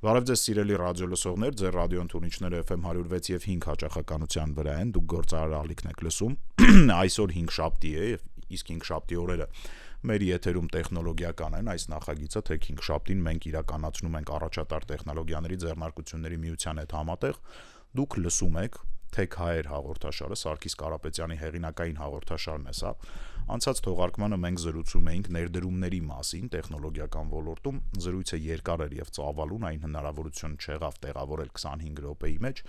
Բարև ձեզ սիրելի ռադիոլսողներ, ձեր ռադիոընթունիչները FM 106 եւ 5 հաճախականության վրա են, դուք գործարար ալիքն եք լսում, այսօր 5 շաբթի է, իսկ 5 շաբթի օրերը մեր եթերում տեխնոլոգիական են, այս նախագիծը թե 5 շաբթին մենք իրականացնում ենք առաջատար տեխնոլոգիաների ձեռնարկությունների միության հետ համատեղ, դուք լսում եք Tech Hire հաղորդաշարը, Սարգիս Կարապետյանի հեղինակային հաղորդաշարն է սա, անցած թողարկմանը մենք զրուցում էինք ներդրումների մասին տեխնոլոգիական ոլորտում, զրույցը երկար էր եւ ծավալուն, այն հնարավորություն չեղավ տեղավորել 25 րոպեի մեջ,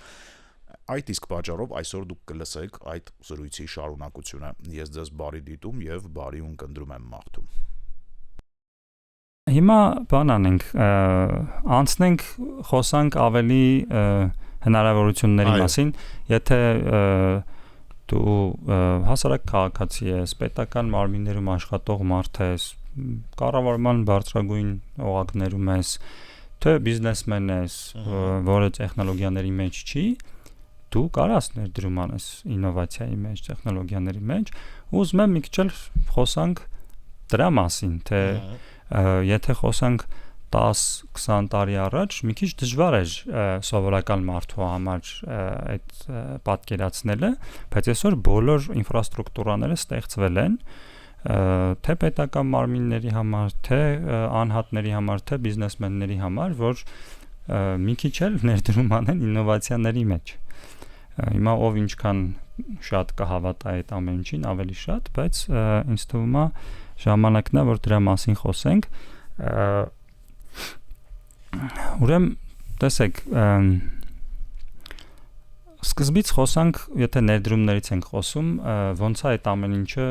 այդ իսկ պատճառով այսօր դուք կլսեք այդ զրույցի շարունակությունը, ես ձեզ բարի դիտում եւ բարի ունկնդրում եմ մաղթում։ Հիմա բան անենք, անցնենք խոսանք ավելի հնարավորությունների մասին, եթե դու հասարակ քաղաքացի ես, պետական մարմիններում աշխատող մարդ ես, կառավարման բարձրագույն օղակներում ես, թե բիզնեսմեն ես, որը տեխնոլոգիաների մեջ չի, դու կարաս ներդրում անես ինովացիայի մեջ, տեխնոլոգիաների մեջ, ուզում եմ մի քիչ խոսանք դրա մասին, թե եթե խոսանք 10-20 տարի առաջ մի քիչ դժվար էր սովորական մարդու համար այդ պատկերացնելը, բայց այսօր բոլոր ինֆրաստրուկտուրաները ստեղծվել են, թե պետական մարմինների համար, թե անհատների համար, թե բիզնեսմենների համար, որ մի քիչ էլ ներդրում անեն ինովացիաների մեջ։ Հիմա ով ինչքան շատ կհավատա այդ ամեն ինչին, ավելի շատ, բայց ինձ թվում է ժամանակն է, որ դրա մասին խոսենք։ Ուրեմն տեսեք, սկզբից խոսանք, եթե ներդրումներից ենք խոսում, ոնց է այդ ամեն ինչը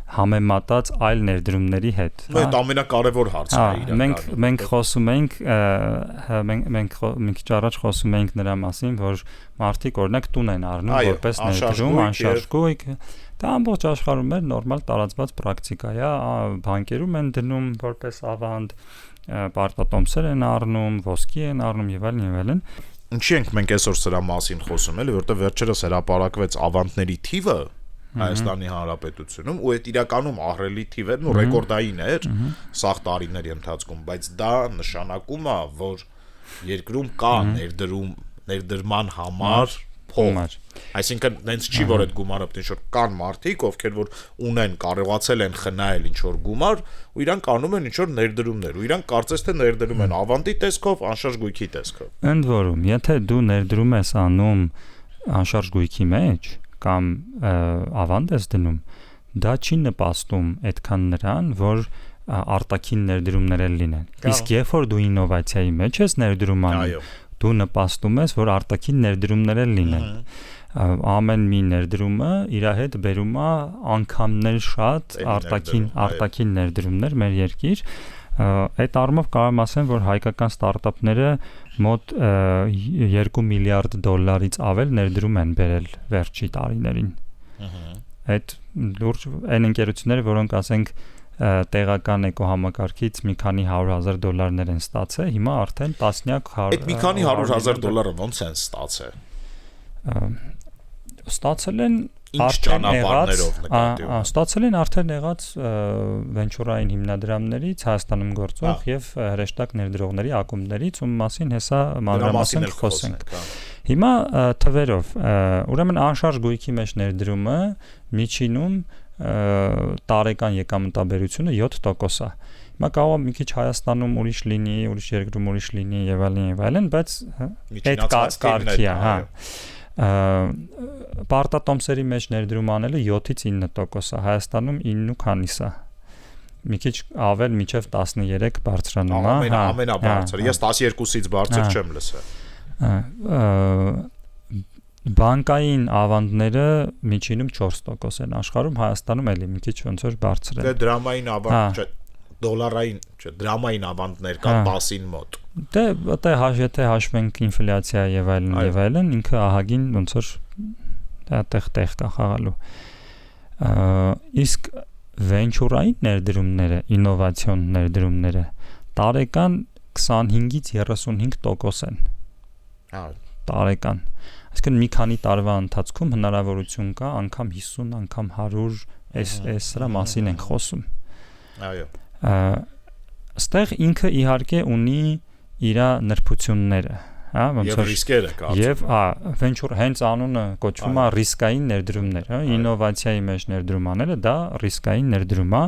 համեմատած այլ ներդրումների հետ։ Այդ ամենակարևոր հարցն է իրականում։ Մենք խոսում ենք, մենք մի քիչ առաջ խոսում ենք նրա մասին, որ մարդիկ օրինակ տուն են առնում որպես ներդրում, անշարժ գույք, դա ամբողջ աշխարհում է նորմալ տարածված պրակտիկա է, բանկերում են դնում որպես ավանդ, պարտատոմսեր են առնում, ոսկի են առնում եւ այլն։ Ինչի ենք մենք այսօր սրա մասին խոսում, էլի, որտեղ վերջերս հրապարակվեց ավանդների թիվը Հայաստանի Հանրապետությունում, ու այդ իրականում ահռելի թիվ էր, ու ռեկորդային էր սաղ տարիների ընթացքում, բայց դա նշանակում է, որ երկրում կա ներդրման համար փող։ Այսինքն նենց չի, որ այդ գումարը պետք է ինչ-որ կան մարդիկ, ովքեր որ ունեն, կարողացել են խնայել ինչ-որ գումար, ու իրանք անում են ինչ-որ ներդրումներ, ու իրանք կարծես թե ներդրում են ավանդի տեսքով, անշարժ գույքի տեսքով։ Ընդ որում, եթե դու ներդրում ես անում անշարժ գույքի մեջ կամ ավանդ ես դնում, դա չի նպաստում այդքան նրան, որ արտաքին ներդրումներ լինեն։ Իսկ երբ որ դու ինովացիայի մեջ ես ներդրում անում, դու նպաստում ես, որ արտաքին ներդրումներ լինեն։ Ամեն մի ներդրումը իր հետ բերում է անգամներ շատ արտաքին ներդրումներ մեր երկիր։ Այդ առումով կարող եմ ասեմ, որ հայկական ստարտափները մոտ 2 միլիարդ դոլարից ավել ներդրում են բերել վերջի տարիներին։ Այդ լուրջ այն ընկերությունները, որոնք ասենք տեղական էկոհամակարգից մի քանի 100,000 դոլարներ են ստացել, հիմա արդեն տասնյակ Այդ մի քանի 100,000 դոլարը ոնց են ստացել։ Ստացել են արդեն եղած վենչուրային հիմնադրամներից Հայաստանում գործող եւ հրեշտակ ներդրողների ակումբներից, ում մասին հեսա մանրամասն խոսենք։ Հիմա թվերով, ուրեմն անշարժ գույքի մեջ ներդրումը միջինում տարեկան եկամտաբերությունը 7% է։ Հիմա կարող է մի քիչ Հայաստանում ուրիշ լինի, ուրիշ երկրում ուրիշ լինի եւ այլն, բայց այդ կարգի է, հա։ Պարտատոմսերի մեջ ներդրում անելը 7-ից 9% է, Հայաստանում 9 քանիս է։ Մի քիչ ավել միջև 13 բարձրանում է։ Ամենաբարձր։ Ես 12-ից բարձր չեմ լսել։ Բանկային ավանդները միջինում 4% են աշխարհում, Հայաստանում էլի մի քիչ ոնց որ բարձր է։ Դե դրամային ավանդ, դոլարային, դրամային ավանդներ կա 10-ին մոտ։ Դե եթե հաշվենք ինֆլյացիա եւ այլն, ինքը ահագին ոնց որ տեղ կա խաղալու։ Իսկ վենչուրային ներդրումները, ինովացիոն ներդրումները տարեկան 25-ից 35% են։ Տարեկան։ Այսինքն մի քանի տարվա ընթացքում հնարավորություն կա անգամ 50, անգամ 100 սրա մասին ենք խոսում։ Այո։ Այստեղ ինքը իհարկե ունի իր նրբությունները, հա, ոնց որ ռիսկերը կա։ Եվ venture հենց անունը կոչվում է ռիսկային ներդրումներ, հա, ինովացիայի մեջ ներդրում անելը դա ռիսկային ներդրում է,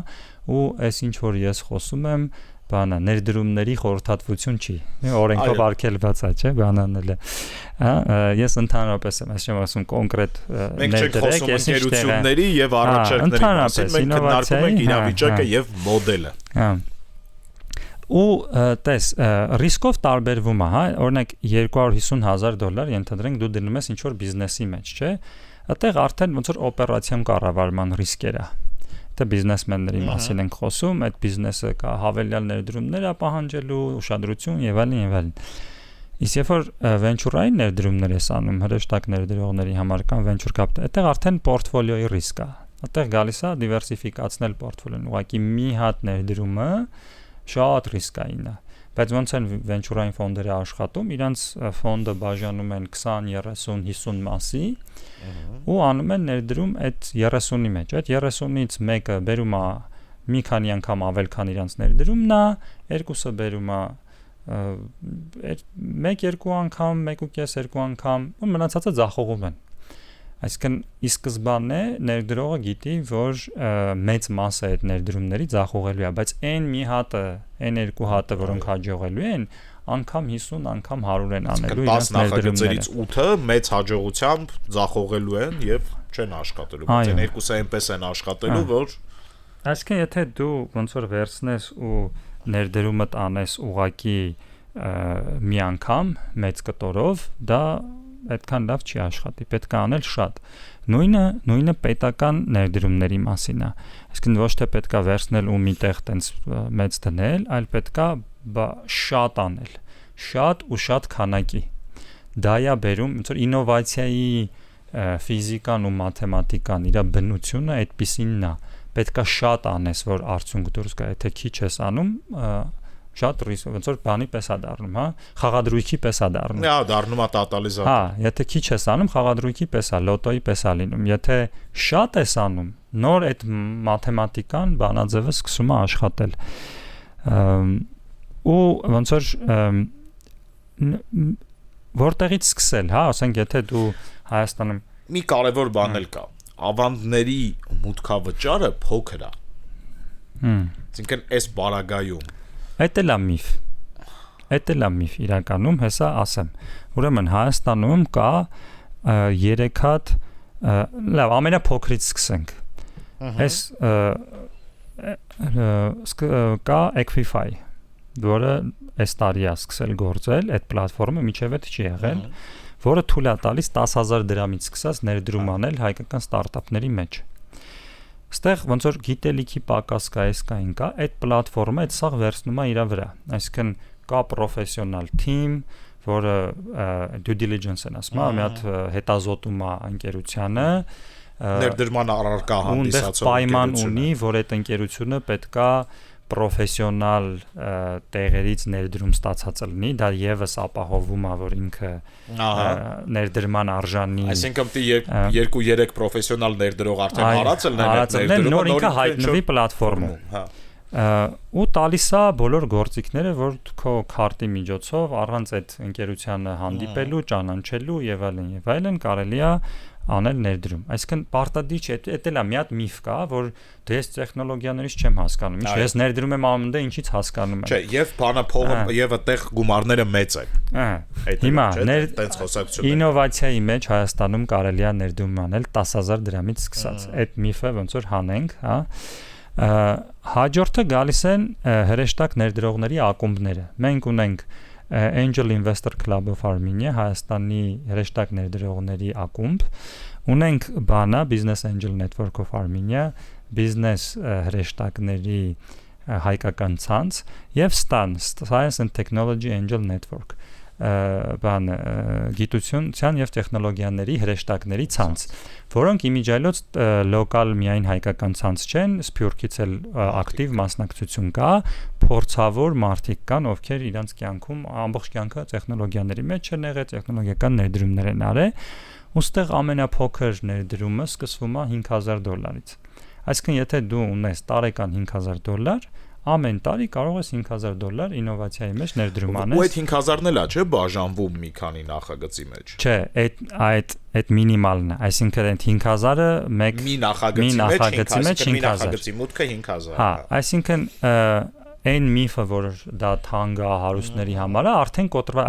ու այս ինչ որ ես խոսում եմ, բանա ներդրումների խորհրդատվություն չի։ Օրենքով արգելված է, չէ՞, բանանել է։ Ես ընդհանրապես եմ ասում կոնկրետ ներդրեք, ես ընկերությունների եւ առաջարկների մասին մենք քննարկում ենք իրավիճակը եւ մոդելը։ Ու տես ռիսկով տարբերվում է, հա, օրինակ $250,000 ենթադրենք դու դնում ես ինչ որ բիզնեսի մեջ, չէ՞։ Այդտեղ արդեն ոնց որ օպերացիոն կառավարման ռիսկեր է։ Դա բիզնեսմենների մասին ենք խոսում, այդ բիզնեսը կա հավելյալ ներդրումներ է պահանջելու, ուշադրություն եւ այլն եւ այլն։ Իսկ երբ որ venture-ային ներդրումներ ես անում, հրեշտակ ներդրողների համար կամ venture capital, այդտեղ արդեն պորտֆոլիոյի ռիսկ է։ Այդտեղ գալիս է դիվերսիֆիկացնել պորտֆոլիոն, ուղղակի մի հատ ներդրումը շատ ռիսկային է, բայց ոնց են venture-ային ֆոնդերը աշխատում, իրանց ֆոնդը բաժանում են 20, 30, 50 մասի ու անում են ներդրում այդ 30-ի մեջ, այդ 30-ից մեկը բերում է մի քանի անգամ ավել քան իրանց ներդրումն է, երկուսը բերում է 1-2 անգամ, 1.5-2 անգամ ու մնացածը ձախողում են։ Այսինքն ի սկզբանե ներդրողը գիտի, որ մեծ մասը այդ ներդրումների ձախողելու է, բայց այն մի հատը, այն երկու հատը, որոնք հաջողելու են, անգամ 50, անգամ 100 են անելու իրենց ներդրումները։ 10 նախագծերից 8-ը մեծ հաջողությամբ ձախողելու են եւ չեն աշխատելու, բայց այն երկուսը այնպես են աշխատելու, որ այսինքն եթե դու ոնց որ վերցնես ու ներդրումդ անես ուղակի մի անգամ մեծ կտորով, դա այդքան լավ չի աշխատի, պետք է անել շատ։ Նույնը պետական ներդրումների մասին է։ Այսինքն ոչ թե պետք է վերցնել ու միտեղ տենց մեծ դնել, այլ պետք է շատ անել, շատ ու շատ քանակի։ Դա է բերում, ոնց որ ինովացիայի ֆիզիկան ու մաթեմատիկան, իր բնությունը այդպիսինն է։ Պետք է շատ անես, որ արդյունք դուրս գա, եթե քիչ ես անում, շատ ռիսկ, ոնց որ բանի պես է դառնում, հա, խաղադրույքի պես է դառնում։ Հա, դառնում է տոտալիզատոր։ Հա, եթե քիչ ես անում, խաղադրույքի պես է, լոտոյի պես է լինում։ Եթե շատ ես անում, նոր այդ մաթեմատիկան, բանաձևը սկսում է աշխատել։ Ու ոնց որ որտեղից սկսել, հա, ասենք եթե դու Հայաստանում մի կարևոր բան էլ կա։ Ավանդների մուտքավճարը փոքր է։ Այսինքն այս բարագայում Այդ էլ է միֆ իրականում, հեսա ասեմ։ Ուրեմն Հայաստանում կա 3 հատ, լավ, ամենափոքրից սկսենք։ Այս կա Equify, որը այս տարի է սկսել գործել, այդ պլատֆորմը մինչև այդ չի եղել, որը թույլ է տալիս 10,000 դրամից սկսած ներդրում անել հայկական ստարտափների մեջ։ Ստեղ ոնց որ գիտելիքի պակաս կա, այդ պլատֆորմը այդ սաղ վերցնում է իր վրա։ Այսինքն կա պրոֆեսիոնալ թիմ, որը due diligence են ասում, մի հատ հետազոտում է ընկերությանը, ներդրման առարկա հանդիսացող պայման ունի, որ այդ ընկերությունը պետքա պրոֆեսիոնալ տեղերից ներդրում ստացած լինի, դա եւս ապահովում է, որ ինքը ներդրման արժանի։ Այսինքն պիտի 2-3 պրոֆեսիոնալ ներդրող արդեն հարացել նոր ինքը հայտնվի պլատֆորմում։ Ու տալիս է բոլոր գործիքները, որ քո քարտի միջոցով առանց այդ ընկերությանը հանդիպելու, ճանաչելու եւ այլն կարելի է անել ներդրում։ Այսինքն պարտադիր չէ, դա էլ է մի հատ միֆ կա, որ դե ես տեխնոլոգիաներից չեմ հասկանում։ Ինչ ես ներդրում եմ անում, դե ինչից հասկանում եմ։ Չէ, եւ բանը փողը եւ այդտեղ գումարները մեծ են։ Հիմա այդտենց խոսակցություն։ Ինովացիայի մեջ Հայաստանում կարելի է ներդրում անել 10,000 դրամից սկսած։ Այդ միֆը ոնց որ հանենք, հա։ Հաջորդը գալիս են հրեշտակ ներդրողների ակումբները։ Մենք ունենք Angel Investor Club of Armenia, Հայաստանի հրեշտակ ներդրողների ակումբ, ունենք բանա Business Angel Network of Armenia, բիզնես հրեշտակների հայկական ցանց եւ STAN, Science and Technology Angel Network, գիտության եւ տեխնոլոգիաների հրեշտակների ցանց, որոնք իմիջիայլոց լոկալ միայն հայկական ցանց չեն, Սփյուռքից էլ ակտիվ մասնակցություն կա, փորձավոր մարդիկ կան, ովքեր իրենց կյանքում ամբողջ կյանքը տեխնոլոգիաների մեջ են եղել, տեխնոլոգիական ներդրումներ են արել, ուստեղ ամենափոքր ներդրումը սկսվում է $5,000-ից։ Այսինքն եթե դու ունես տարեկան $5,000, ամեն տարի կարող ես $5,000 ինովացիայի մեջ ներդրում անես։ Ու այդ 5,000-ն էլ է, չէ՞, բաժանվում մի քանի նախագծի մեջ։ Չէ, այդ մինիմալն է, այսինքն այդ 5,000-ը մի նախագծի մեջ 5,000։ Մի նախագծի մուտքը 5,000։ Հա, այսինքն այն միֆը, որ դա թանկ է հարուստների համար է,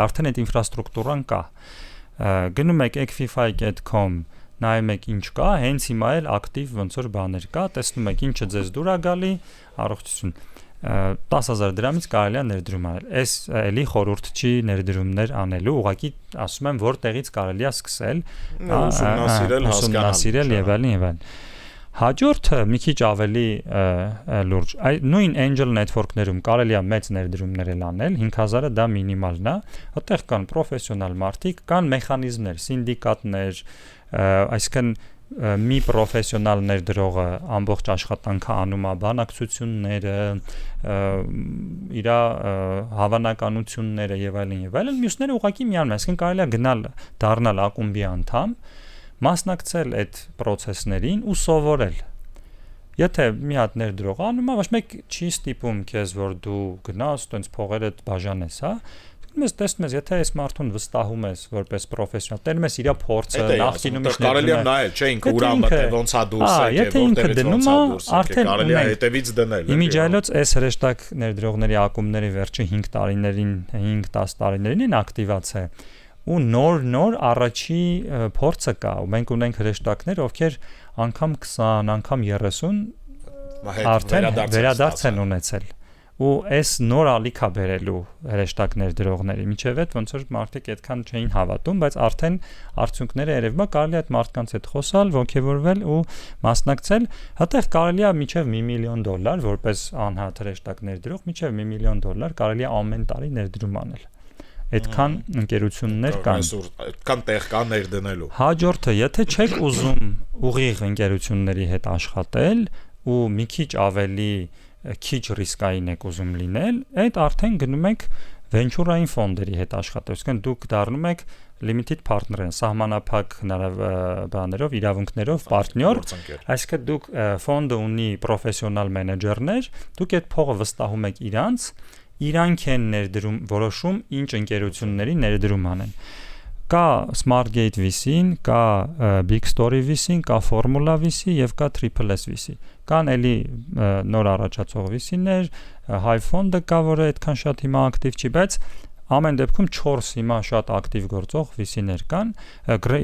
արդեն այդ ինֆրաստրուկտուրան կա։ Գնում եք ecfify.com, նայում եք ինչ կա, հենց հիմա էլ ակտիվ ոնց որ բաներ կա, տեսնում եք ինչը ձեզ դուր է գալի, առողջություն 10,000 դրամից կարելի է ներդրում անել։ Այս էլի խորհուրդ չի ներդրումներ անելու, ուղղակի ասում եմ որտեղից կարելի է սկսել, ուսումնասիրել եւ այլն։ Հաջորդը մի քիչ ավելի լուրջ։ Նույն angel network-ներում կարելի է մեծ ներդրումներ անել, 5,000-ը դա մինիմալն է։ Այդտեղ կան պրոֆեսիոնալ մարդիկ, կան մեխանիզմներ, սինդիկատներ, այսինքն մի պրոֆեսիոնալ ներդրողը ամբողջ աշխատանքը անում է բանակցությունները, իր հավանականությունները եւ այլն, մյուսները ուղղակի միանում են, այսինքն կարելի է գնալ դառնալ ակումբի անդամ, մասնակցել այդ process-ներին ու սովորել։ Եթե մի հատ ներդրող անում է, ոչ մեկ չի ստիպում քեզ, որ դու գնաս, տենց փողերը բաժանես, հա։ Մենք տեսնում ես, եթե այս մարդուն վստահում ես որպես պրոֆեսիոնալ, տենում ես իր փորձը, նախկինում ես կարելի է նայել, չէ, ինքը ուրամը ոնց է դուրս եկել, որտեղից ոնց է դուրս եկել, կարելի է հետևից դնել։ Իմիջայլոց այս հրեշտակ ներդրողների ակումբների վերջին 5 տարիներին, 5-10 տարիներին են ակտիվացել ու նոր առաջի փորձը կա, ու մենք ունենք հրեշտակներ, ովքեր անգամ 20, անգամ 30 արդեն վերադարձ են ունեցել։ Ու այս նոր ալիքա բերելու հրեշտակներ դրողների միջև այդ ոնց որ մարդիկ այդքան չէին հավատում, բայց արդեն արդյունքները երևում է, կարելի է այդ մարդկանց հետ խոսալ, ողջևորվել ու մասնակցել, հատեղ կարելի է միջև $1 միլիոն որպես անհատ հրեշտակ ներդրող, միջև $1 միլիոն կարելի է ամեն տարի ներդրում անել։ Այդքան ընկերություններ կան, այդքան տեղ կա ներդնելու։ Հաջորդը, եթե չեք ուզում ուղիղ ընկերությունների հետ աշխատել ու մի քիչ ավելի քիչ ռիսկային եք ուզում լինել, այդ արդեն գնում եք venture-ային ֆոնդերի հետ աշխատել, այսինքն դուք դառնում եք limited partner, սահմանափակ բաներով, իրավունքներով պարտներ, այսինքն դուք ֆոնդը ունի պրոֆեսիոնալ մենեջերներ, դուք այդ փողը վստահում եք իրանք են ներդրում որոշում ինչ ընկերությունների ներդրում անեն։ Կա Smartgate VC-ին, կա Big Story VC-ին, կա Formula VC եւ կա Triple S VC։ Կան էլի նոր առաջացող VC-ներ, High Fund-ը կա, որը այդքան շատ հիմա ակտիվ չի, բայց ամեն դեպքում 4 հիմա շատ ակտիվ գործող VC-ներ կան,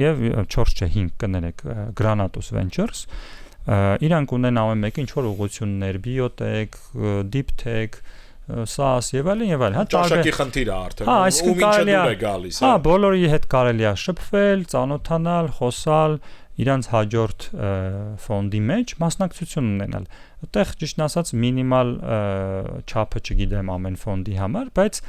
եւ 4 չէ, 5 կներեք, Granatus Ventures։ Իրանք ունեն ամեն մեկը ինչ որ ուղղություններ, biotech, deep tech, SaaS եւ այլն, հա, ճաշակի խնդիր է արդեն, ու ինչը դուր է գալիս, հա, բոլորի հետ կարելի է շփվել, ծանոթանալ, խոսալ, իրանց հաջորդ ֆոնդի մեջ մասնակցություն ունենալ։ Այդտեղ ճիշտ ասած մինիմալ չափը չգիտեմ ամեն ֆոնդի համար, բայց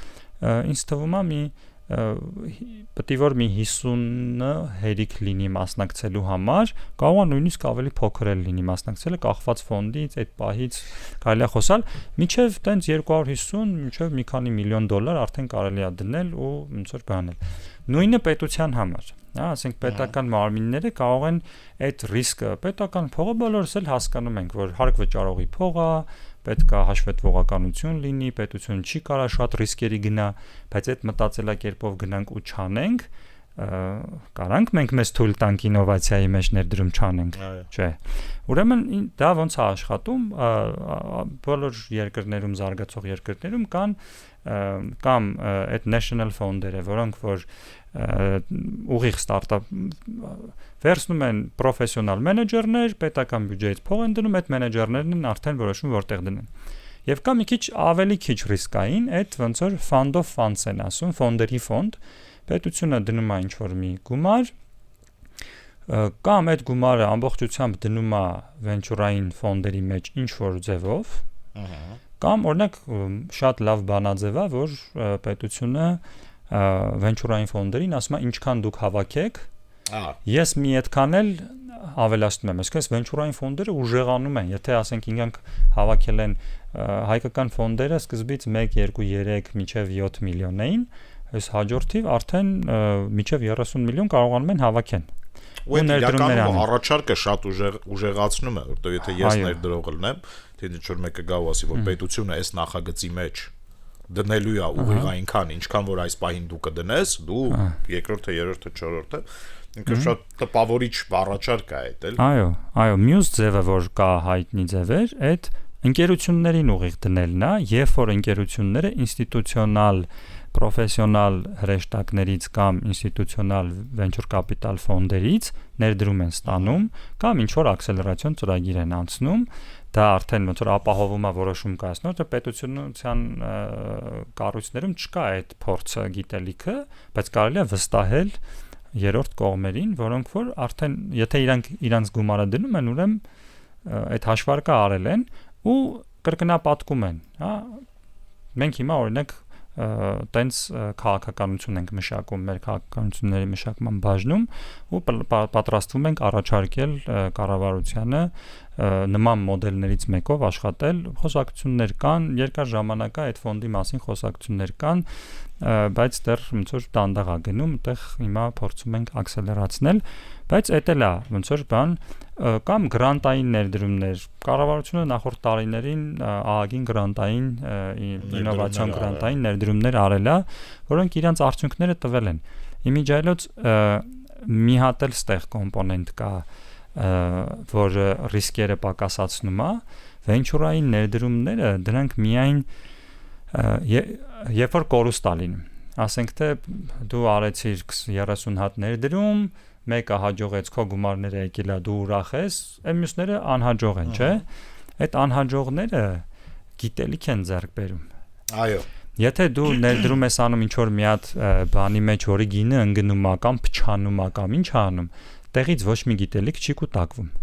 ինձ թվում է պետք է որ մի 50-ը հերիք լինի մասնակցելու համար, կարող է նույնիսկ ավելի փոքր լինի մասնակցելը, կախված ֆոնդից, այդ պահից կարելի է խոսալ, միջև տենց 250, միջև մի քանի միլիոն $, արդեն կարելի է դնել ու ոնց որ բանել։ Նույնը պետության համար, հա, ասենք պետական մարմինները կարող են այդ ռիսկը, պետական փողը բոլորս էլ հասկանում ենք, որ հարկ վճարողի փող է, պետք է հաշվետվողականություն լինի, պետությունը չի կարա շատ ռիսկերի գնա, բայց այդ մտածելակերպով գնանք ու չանենք, կարանք մենք մեզ թույլ տանք ինովացիայի մեջ ներդրում չանենք, չէ։ Ուրեմն դա ոնց է աշխատում, բոլոր երկրներում, զարգացող երկրներում կան կամ այդ national fond-երը, որոնք որ ուղիղ ստարտափ վերցնում են պրոֆեսիոնալ մենեջերներ, պետական բյուջեից փող են դնում, այդ մենեջերներն են արդեն որոշում որտեղ դնեն։ Եվ կա մի քիչ ավելի քիչ ռիսկային, այդ ոնց որ fund of funds են ասում, ֆոնդերի ֆոնդ, պետությունը դնում է ինչ-որ մի գումար, կամ այդ գումարը ամբողջությամբ դնում է venture-ային ֆոնդերի մեջ ինչ-որ ձևով, կամ օրինակ շատ լավ բանաձև է, որ պետությունը venture-ային ֆոնդերին ասում է ինչքան դուք հավաքեք, ես մի այդքան էլ ավելացնում եմ, այսինքն venture-ային ֆոնդերը ուժեղանում են, եթե ասենք ինքնք հավաքել են հայկական ֆոնդերը սկզբից 1, 2, 3 մինչև 7 միլիոն էին, այս հաջորդիվ արդեն մինչև 30 միլիոն կարողանում են հավաքեն։ Ու իրականում առաջարկը շատ ուժեղացնում է, որտեղ եթե ես ներդրող լինեմ, թե ինչ-որ մեկը գա ու ասի, որ պետությունը այս նախագծի մեջ դնելու է ուղիղ այնքան, ինչքան որ այս պահին դու կդնես, դու երկրորդը, երրորդը, չորրորդը, ինքը շատ տպավորիչ առաջարկ է այդ, էլ։ Այո, մյուս ձևը, որ կա հայտնի ձևեր, այդ ընկերություններին ուղիղ դնելն է, երբ որ ընկերությունները ինստիտուցիոնալ պրոֆեսիոնալ հրեշտակներից կամ ինստիտուցիոնալ venture capital ֆոնդերից ներդրում են ստանում կամ ինչ որ ակսելերացիոն ծրագիր են անցնում, դա արդեն ոնց որ ապահովում է որոշում կայացնող, թե պետությունության կառույցներում չկա այդ փորձը, գիտելիքը, բայց կարելի է վստահել երրորդ կողմերին, որոնք որ արդեն եթե իրանց գումարը դնում են, ուրեմն այդ հաշվարկը արել են ու կրկնապատկում են, հա։ Մենք հիմա օրինակ տենց քաղաքականություն ենք մշակում մեր քաղաքականությունների մշակման բաժնում ու պատրաստվում ենք առաջարկել կառավարությանը նման մոդելներից մեկով աշխատել, խոսակցություններ կան, երկար ժամանակ է այդ ֆոնդի մասին խոսակցություններ կան, բայց դեռ ոնց որ դանդաղ է գնում, այդտեղ հիմա փորձում ենք ակսելերացնել, բայց էդ էլ է ոնց որ բան կամ գրանտային ներդրումներ, կառավարությունը նախորդ տարիներին ԱԱԳ-ին գրանտային ինովացիոն գրանտային ներդրումներ արել է, որոնք իրանց արդյունքները տվել են։ Իմիջիայլոց մի հատ էլ ստեղ կոմպոնենտ կա, որ ռիսկերը պակասացնում է, վենչուրային ներդրումները դրանք միայն երբ որ կորուստ է լինում, ասենք թե դու արեցիր 30 հատ ներդրում, մեկը հաջողեց, քո գումարները եկել է, դու ուրախ ես, այն մյուսները անհաջող են, չէ՞։ Այդ անհաջողները գիտելիք են ձեռք բերում։ Այո։ Եթե դու ներդրում ես անում ինչ որ մի հատ բանի մեջ, որի գինը ընկնում է կամ փչանում է կամ ինչ անում, տեղից ոչ մի գիտելիք չի կուտակվում։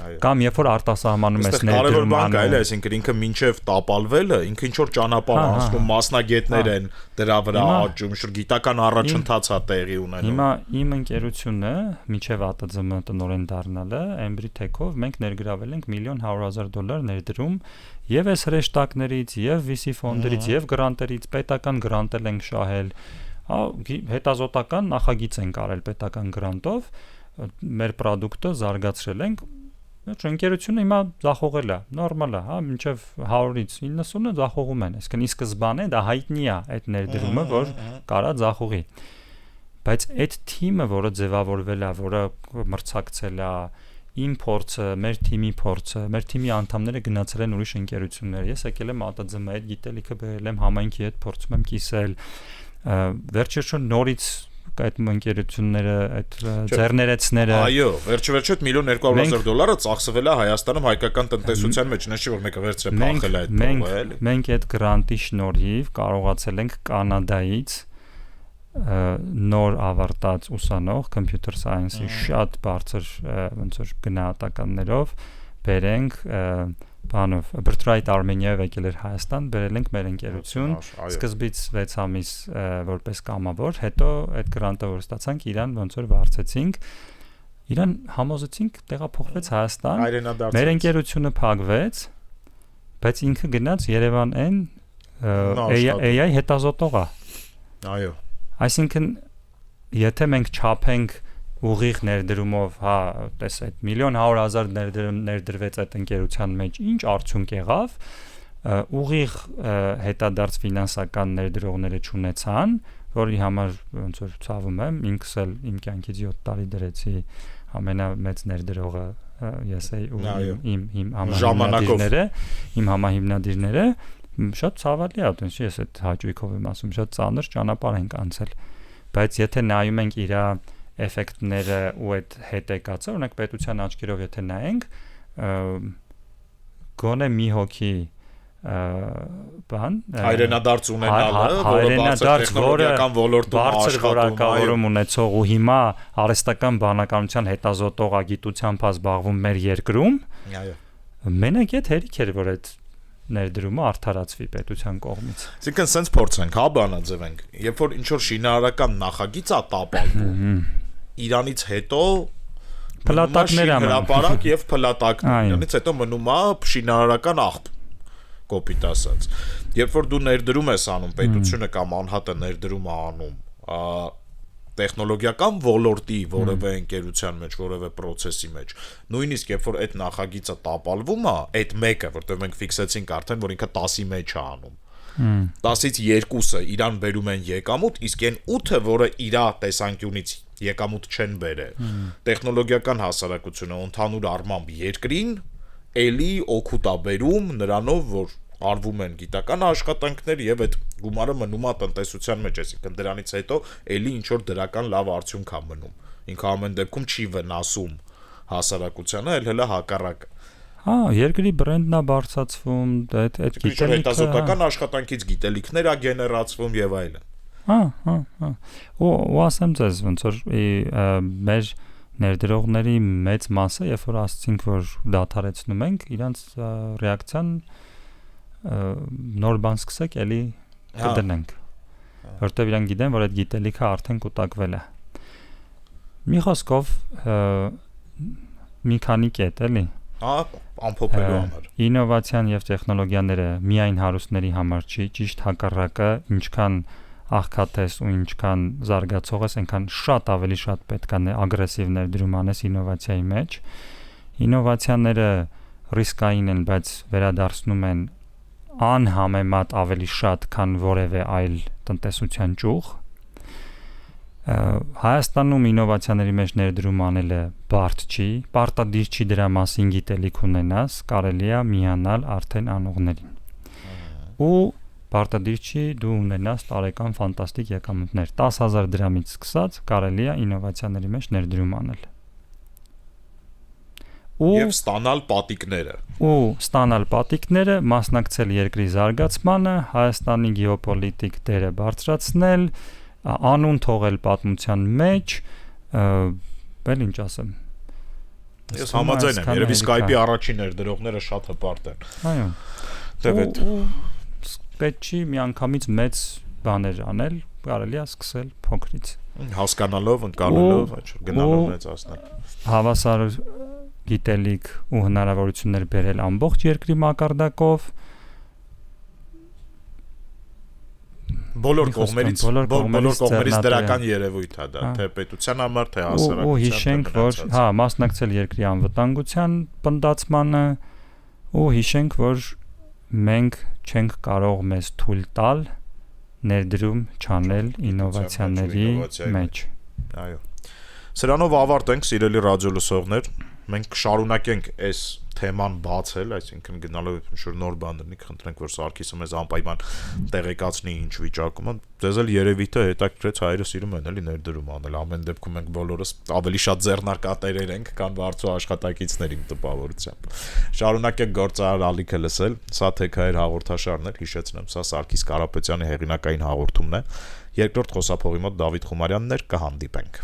Կամ երբ որ արտասահմանում ես ներդրում անում, այսինքն ինքը մինչև տապալվելը, ինքը ինչ որ ճանապարհ անցնում, մասնագետներ են դրա վրա աճում, ինչ որ գիտական առաջընթաց է տեղի ունենում։ Հիմա իմ ընկերությունը մինչև ԱՏԶՄ տնօրեն դառնալը, Embry-Tech-ով մենք ներգրավել ենք $1,100,000 ներդրում, եւ այս հրեշտակներից, եւ VC ֆոնդերից, եւ գրանտերից, պետական գրանտել ենք շահել, հետազոտական նախագիծ ենք արել պետական գրանտով, մեր product-ը զարգացրել ենք։ Ընկերությունը հիմա ձախողել է, նորմալ է, հա, մինչև 100-ից 90-ը ձախողում են, այսինքն ի սկզբանե դա հայտնի է այդ ներդրումը, որ կարա ձախողի։ Բայց այդ թիմը, որը ձևավորվել է, որը մրցակցել է, իմ փորձը, մեր թիմի փորձը, մեր թիմի անդամները գնացել են ուրիշ ընկերություններ, ես եկել եմ ԱՏԶՄ, այդ գիտելիքը բերել եմ համայնքի հետ, փորձում եմ կիսել, վերջերս նորից այդ ընկերությունները, այդ ձեռներեցները։ Այո, վերջը $1,200,000 ծախսվել է Հայաստանում հայկական տնտեսության մեջ, նշի որ մեկը վերցրել փախել է այդ փողը, էլի։ Մենք այդ գրանտի շնորհիվ կարողացել ենք Կանադայից նոր ավարտած ուսանող computer science-ի շատ բարձր ոնց որ գնահատականներով բերենք բանով Birthright Armenia-ով եկել էր Հայաստան, բերել ենք մեր ընկերություն, սկզբից 6 ամիս որպես կամավոր, հետո այդ գրանտը որ ստացանք, իրան ոնց որ վարձեցինք, իրան համոզեցինք, տեղափոխվեց Հայաստան, մեր ընկերությունը փակվեց, բայց ինքը գնաց Երևան AI հետազոտող է։ Այո։ Այսինքն եթե մենք չափենք ուղիղ ներդրումով, հա, տես այդ $1,100,000 ներդրվեց այդ ընկերության մեջ, ինչ արդյունք եղավ, ուղիղ հետադարձ ֆինանսական ներդրողները չունեցան, որի համար ոնց որ ցավում եմ, ինքս էլ իմ կյանքից 7 տարի դրեցի ամենամեծ ներդրողը ես ու իմ համահիմնադիրները, շատ ցավալի է, այդպես ես այդ հաճույքով եմ ասում, շատ ծանր ճանապարհ ենք անցել, բայց եթե նայում ենք իր էֆեկտները ու այդ հետեկածը, օրինակ պետության աչքերով եթե նայենք, գոնե մի հոգի բան հայրենադարձ ունենալը, որը բարձր տեխնոլոգիական ոլորտում աշխատում ունեցող ու հիմա արհեստական բանականության հետազոտող գիտությամբ զբաղվում մեր երկրում, այո, մենակ այդ հերիք էր, որ այդ ներդրումը արդարացվի պետության կողմից։ Այսինքն սենց փորձենք, հա, բանաձևենք, երբ որ ինչ որ շինարարական նախագիծ է տապալվում, իրանից հետո փլատակներ հրապարակ եւ փլատակներ, իրանից հետո մնում է շինարարական աղբ, կոպիտ ասած։ Երբ որ դու ներդրում ես անում, պետությունը կամ անհատը ներդրում է անում, տեխնոլոգիական ոլորտի որևէ ընկերության մեջ, որևէ process-ի մեջ, նույնիսկ երբ որ այդ նախագիծը տապալվում է, այդ մեկը, որտեղ մենք ֆիքսեցինք արդեն, որ ինքը 10-ի մեջ է անում։ 10-ից 2-ը իրան բերում են եկամուտ, իսկ այն 8-ը, որը իրա տեսանկյունից եկամուտ չեն բերել։ Տեխնոլոգիական հասարակությունը ընդհանուր առմամբ երկրին էլի օգուտ է բերում նրանով, որ արվում են գիտական աշխատանքներ եւ այդ գումարը մնում է տնտեսության մեջ, այսինքն դրանից հետո էլի ինչ որ դրական լավ արդյունք է մնում։ Ինքը ամեն դեպքում չի վնասում հասարակությանը, այլ հələ հակառակը։ Հա, երկրի բրենդն է բարձրացվում, այդ գիտելիքը հետազոտական աշխատանքից գիտելիքներ է գեներացվում եւ այլն։ Հա։ Ու ասեմ ձեզ, ոնց որ մեր ներդրողների մեծ մասը, երբ որ ասացինք, որ դադարեցնում ենք, իրանց ռեակցիան նոր բան սկսեք, էլի կդնենք, որտեղ իրանք գիտեն, որ այդ գիտելիքը արդեն կուտակվել է։ Մի խոսքով մի քանի կետ, էլի։ Հա, ամփոփելու համար։ Ինովացիան եւ տեխնոլոգիաները միայն հարուստների համար չի, ճիշտ հակառակը, ինչքան աղքատես ու ինչքան զարգացող ես, այնքան շատ ավելի շատ պետք է ագրեսիվ ներդրում անես ինովացիայի մեջ։ Ինովացիաները ռիսկային են, բայց վերադարձնում են անհամեմատ ավելի շատ, քան որևէ այլ տնտեսության ճյուղ։ Հայաստանում ինովացիաների մեջ ներդրում անելը բարդ չի, պարտադիր չի դրա մասին գիտելիք ունենաս, կարելի է միանալ արդեն անողներին։ Ու պարտադիր չի դու ունենաս տարեկան ֆանտաստիկ եկամուտներ, 10,000 դրամից սկսած կարելի է ինովացիաների մեջ ներդրում անել։ Եվ ստանալ պատիկները, մասնակցել երկրի զարգացմանը, Հայաստանի գեոպոլիտիկ դերը բարձրացնել, անուն թողել պատմության մեջ, բել ինչ ասեմ։ Ես համաձայն եմ, երևի Skype-ի առաջին ներդրողները շատ հպարտ են։ Այո։ Պետք չի միանգամից մեծ բաներ անել, կարելի է սկսել փոքրից։ Հասկանալով, ընկալելով, գնալով մեծացնել։ Հավասար գիտելիք ու հնարավորություններ բերել ամբողջ երկրի մակարդակով բոլոր կողմերից դրական երևույթ է դա, թե պետության համար, թե հասարակության։ Ու հիշենք, որ հա, մասնակցել երկրի անվտանգության պնդացմանը ու հիշենք, որ մենք չենք կարող մեզ թույլ տալ ներդրում չանել ինովացիաների մեջ։ Այո։ Սրանով ավարտենք, սիրելի ռադիո լսողներ, մենք շարունակենք այս թեման բացել, այսինքն գնալով ինչ-որ նոր բան դնի, խնդրենք, որ Սարգիսը մեզ անպայման տեղեկացնի ինչ վիճակում է։ Դες էլ երևի թե հետաքրքրեց հայերը սիրում են էլի ներդրում անել, ամեն դեպքում մենք բոլորս ավելի շատ ձեռնարկատերեր ենք, քան վարձու աշխատակիցներ իմ տպավորությամբ։ Շարունակենք գործարար ալիքը լսել, սա Թեքայր հաղորդաշարն էր, հիշեցնեմ, սա Սարգիս Կարապետյանի հեղինակային հաղորդումն է։ Երկրորդ խոսափողի մոտ Դավիթ Խումարյանն էր, կհանդիպենք։